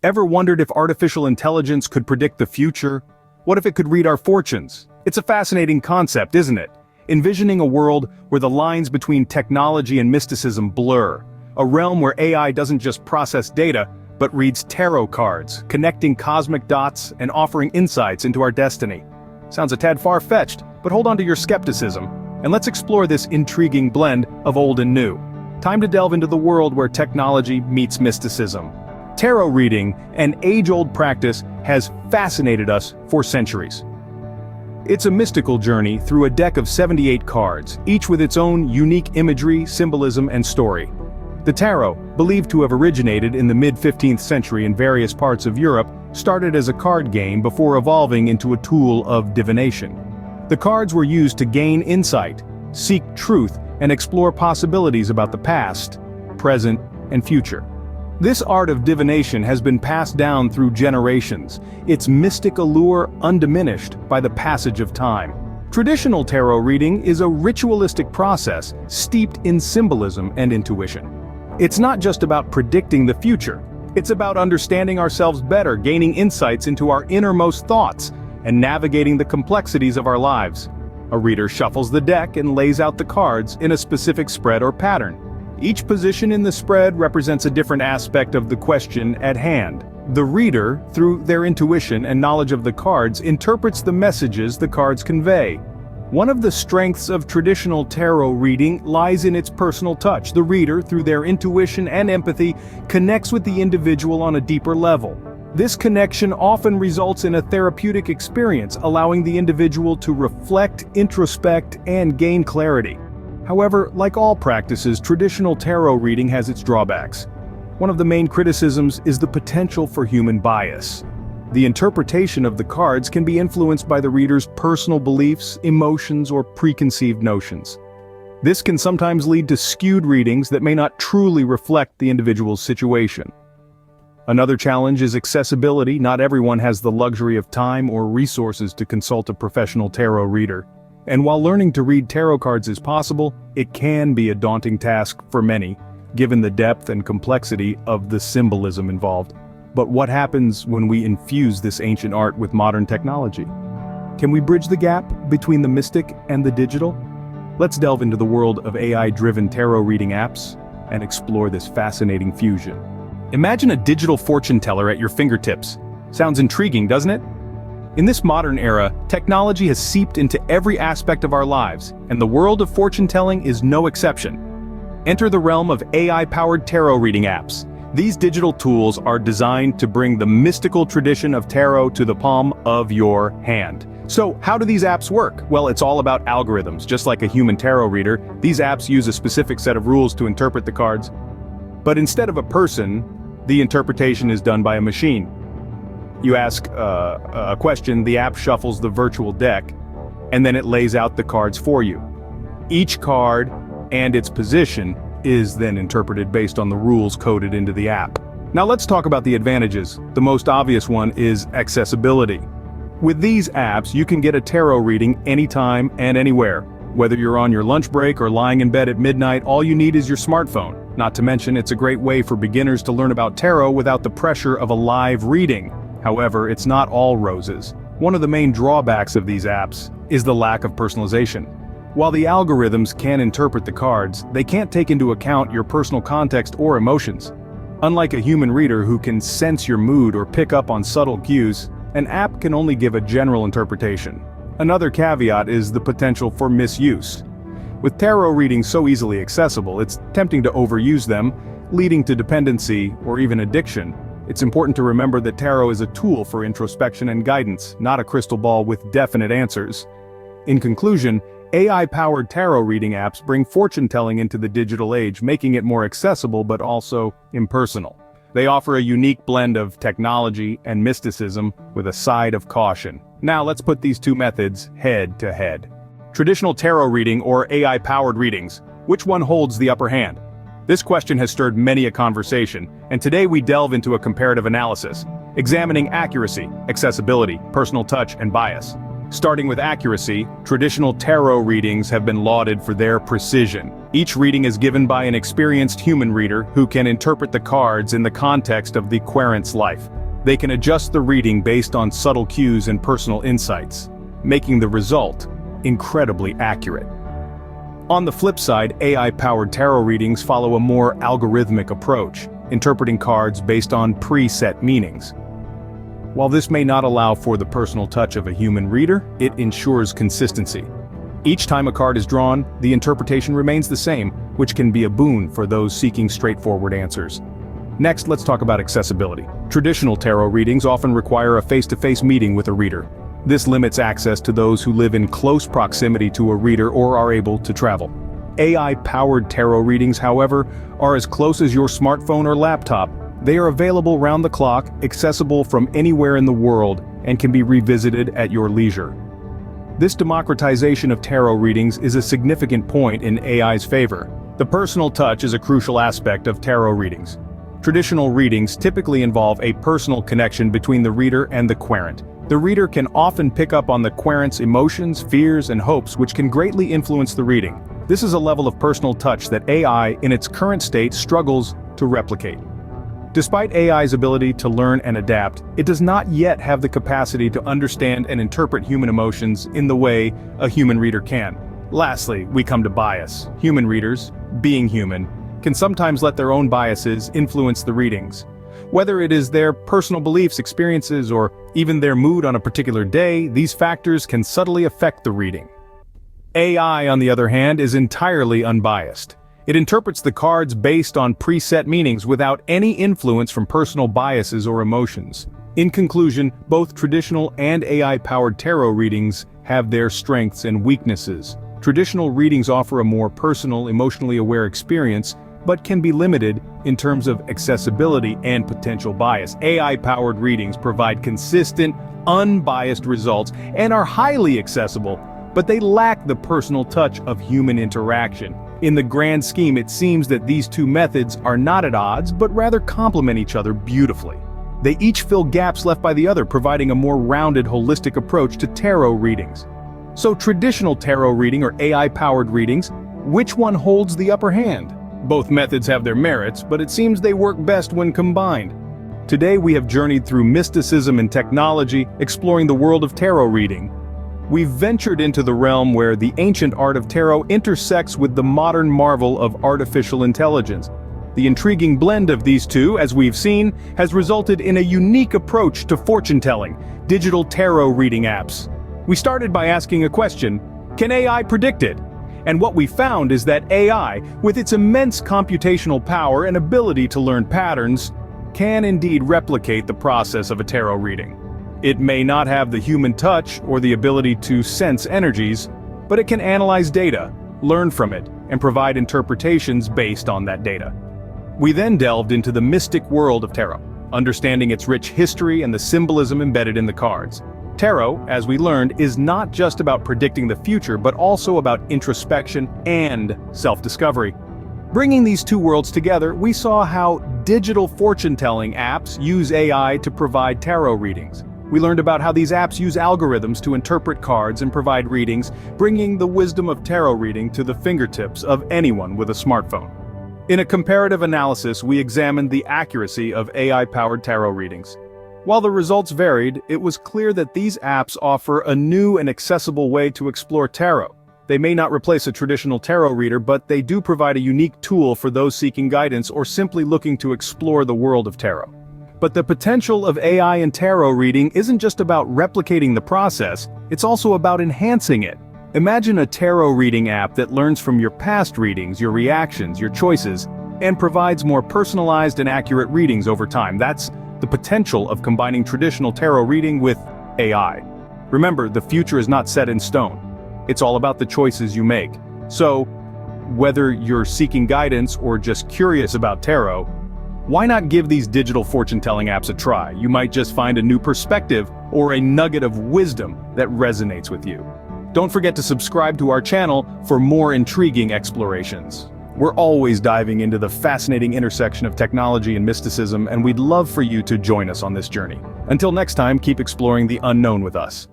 Ever wondered if artificial intelligence could predict the future? What if it could read our fortunes? It's a fascinating concept, isn't it? Envisioning a world where the lines between technology and mysticism blur. A realm where AI doesn't just process data, but reads tarot cards, connecting cosmic dots and offering insights into our destiny. Sounds a tad far-fetched, but hold on to your skepticism, and let's explore this intriguing blend of old and new. Time to delve into the world where technology meets mysticism. Tarot reading, an age-old practice, has fascinated us for centuries. It's a mystical journey through a deck of 78 cards, each with its own unique imagery, symbolism, and story. The tarot, believed to have originated in the mid-15th century in various parts of Europe, started as a card game before evolving into a tool of divination. The cards were used to gain insight, seek truth, and explore possibilities about the past, present, and future. This art of divination has been passed down through generations, its mystic allure undiminished by the passage of time. Traditional tarot reading is a ritualistic process steeped in symbolism and intuition. It's not just about predicting the future, it's about understanding ourselves better, gaining insights into our innermost thoughts, and navigating the complexities of our lives. A reader shuffles the deck and lays out the cards in a specific spread or pattern. Each position in the spread represents a different aspect of the question at hand. The reader, through their intuition and knowledge of the cards, interprets the messages the cards convey. One of the strengths of traditional tarot reading lies in its personal touch. The reader, through their intuition and empathy, connects with the individual on a deeper level. This connection often results in a therapeutic experience, allowing the individual to reflect, introspect, and gain clarity. However, like all practices, traditional tarot reading has its drawbacks. One of the main criticisms is the potential for human bias. The interpretation of the cards can be influenced by the reader's personal beliefs, emotions, or preconceived notions. This can sometimes lead to skewed readings that may not truly reflect the individual's situation. Another challenge is accessibility. Not everyone has the luxury of time or resources to consult a professional tarot reader. And while learning to read tarot cards is possible, it can be a daunting task for many, given the depth and complexity of the symbolism involved. But what happens when we infuse this ancient art with modern technology? Can we bridge the gap between the mystic and the digital? Let's delve into the world of AI-driven tarot reading apps and explore this fascinating fusion. Imagine a digital fortune teller at your fingertips. Sounds intriguing, doesn't it? In this modern era, technology has seeped into every aspect of our lives, and the world of fortune-telling is no exception. Enter the realm of AI-powered tarot reading apps. These digital tools are designed to bring the mystical tradition of tarot to the palm of your hand. So, how do these apps work? Well, it's all about algorithms. Just like a human tarot reader, these apps use a specific set of rules to interpret the cards. But instead of a person, the interpretation is done by a machine. You ask a question, the app shuffles the virtual deck, and then it lays out the cards for you. Each card and its position is then interpreted based on the rules coded into the app. Now let's talk about the advantages. The most obvious one is accessibility. With these apps, you can get a tarot reading anytime and anywhere. Whether you're on your lunch break or lying in bed at midnight, all you need is your smartphone. Not to mention, it's a great way for beginners to learn about tarot without the pressure of a live reading. However, it's not all roses. One of the main drawbacks of these apps is the lack of personalization. While the algorithms can interpret the cards, they can't take into account your personal context or emotions. Unlike a human reader who can sense your mood or pick up on subtle cues, an app can only give a general interpretation. Another caveat is the potential for misuse. With tarot readings so easily accessible, it's tempting to overuse them, leading to dependency or even addiction. It's important to remember that tarot is a tool for introspection and guidance, not a crystal ball with definite answers. In conclusion, AI-powered tarot reading apps bring fortune-telling into the digital age, making it more accessible but also impersonal. They offer a unique blend of technology and mysticism with a side of caution. Now let's put these two methods head to head. Traditional tarot reading or AI-powered readings, which one holds the upper hand? This question has stirred many a conversation, and today we delve into a comparative analysis, examining accuracy, accessibility, personal touch, and bias. Starting with accuracy, traditional tarot readings have been lauded for their precision. Each reading is given by an experienced human reader who can interpret the cards in the context of the querent's life. They can adjust the reading based on subtle cues and personal insights, making the result incredibly accurate. On the flip side, AI-powered tarot readings follow a more algorithmic approach, interpreting cards based on preset meanings. While this may not allow for the personal touch of a human reader, it ensures consistency. Each time a card is drawn, the interpretation remains the same, which can be a boon for those seeking straightforward answers. Next, let's talk about accessibility. Traditional tarot readings often require a face-to-face meeting with a reader. This limits access to those who live in close proximity to a reader or are able to travel. AI-powered tarot readings, however, are as close as your smartphone or laptop. They are available round the clock, accessible from anywhere in the world, and can be revisited at your leisure. This democratization of tarot readings is a significant point in AI's favor. The personal touch is a crucial aspect of tarot readings. Traditional readings typically involve a personal connection between the reader and the querent. The reader can often pick up on the querent's emotions, fears, and hopes, which can greatly influence the reading. This is a level of personal touch that AI, in its current state, struggles to replicate. Despite AI's ability to learn and adapt, it does not yet have the capacity to understand and interpret human emotions in the way a human reader can. Lastly, we come to bias. Human readers, being human, can sometimes let their own biases influence the readings. Whether it is their personal beliefs, experiences, or even their mood on a particular day, these factors can subtly affect the reading. AI, on the other hand, is entirely unbiased. It interprets the cards based on preset meanings without any influence from personal biases or emotions. In conclusion, both traditional and AI-powered tarot readings have their strengths and weaknesses. Traditional readings offer a more personal, emotionally aware experience, but can be limited in terms of accessibility and potential bias. AI-powered readings provide consistent, unbiased results and are highly accessible, but they lack the personal touch of human interaction. In the grand scheme, it seems that these two methods are not at odds, but rather complement each other beautifully. They each fill gaps left by the other, providing a more rounded, holistic approach to tarot readings. So traditional tarot reading or AI-powered readings, which one holds the upper hand? Both methods have their merits, but it seems they work best when combined. Today we have journeyed through mysticism and technology, exploring the world of tarot reading. We've ventured into the realm where the ancient art of tarot intersects with the modern marvel of artificial intelligence. The intriguing blend of these two, as we've seen, has resulted in a unique approach to fortune-telling, digital tarot reading apps. We started by asking a question: can AI predict it? And what we found is that AI, with its immense computational power and ability to learn patterns, can indeed replicate the process of a tarot reading. It may not have the human touch or the ability to sense energies, but it can analyze data, learn from it, and provide interpretations based on that data. We then delved into the mystic world of tarot, understanding its rich history and the symbolism embedded in the cards. Tarot, as we learned, is not just about predicting the future, but also about introspection and self-discovery. Bringing these two worlds together, we saw how digital fortune-telling apps use AI to provide tarot readings. We learned about how these apps use algorithms to interpret cards and provide readings, bringing the wisdom of tarot reading to the fingertips of anyone with a smartphone. In a comparative analysis, we examined the accuracy of AI-powered tarot readings. While the results varied, it was clear that these apps offer a new and accessible way to explore tarot. They may not replace a traditional tarot reader, but they do provide a unique tool for those seeking guidance or simply looking to explore the world of tarot. But the potential of AI in tarot reading isn't just about replicating the process, it's also about enhancing it. Imagine a tarot reading app that learns from your past readings, your reactions, your choices, and provides more personalized and accurate readings over time. That's the potential of combining traditional tarot reading with AI. Remember, the future is not set in stone. It's all about the choices you make. So, whether you're seeking guidance or just curious about tarot, why not give these digital fortune-telling apps a try? You might just find a new perspective or a nugget of wisdom that resonates with you. Don't forget to subscribe to our channel for more intriguing explorations. We're always diving into the fascinating intersection of technology and mysticism, and we'd love for you to join us on this journey. Until next time, keep exploring the unknown with us.